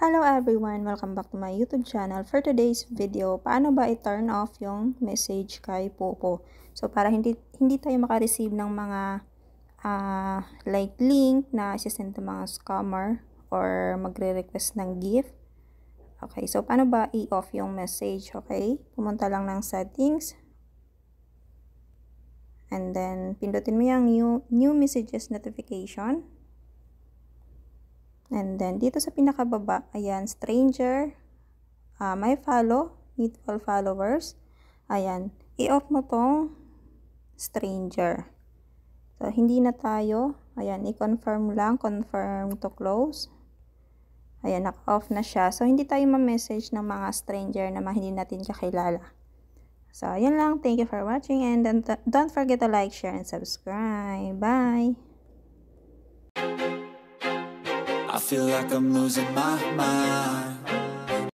Hello everyone! Welcome back to my YouTube channel. For today's video, paano ba i-turn off yung message kay Popo? So, para hindi tayo makareceive ng mga like link na isisend ng mga scammer or magre-request ng gift. Okay, so paano ba i-off yung message? Okay, pumunta lang ng settings. And then, pindutin mo yung new messages notification. And then, dito sa pinakababa, ayan, stranger, may follow, mutual followers. Ayan, i-off mo tong stranger. So, hindi na tayo. Ayan, i-confirm lang, confirm to close. Ayan, naka-off na siya. So, hindi tayo ma-message ng mga stranger na hindi natin kakilala. So, ayan lang. Thank you for watching and don't forget to like, share, and subscribe. Bye! I feel like I'm losing my mind.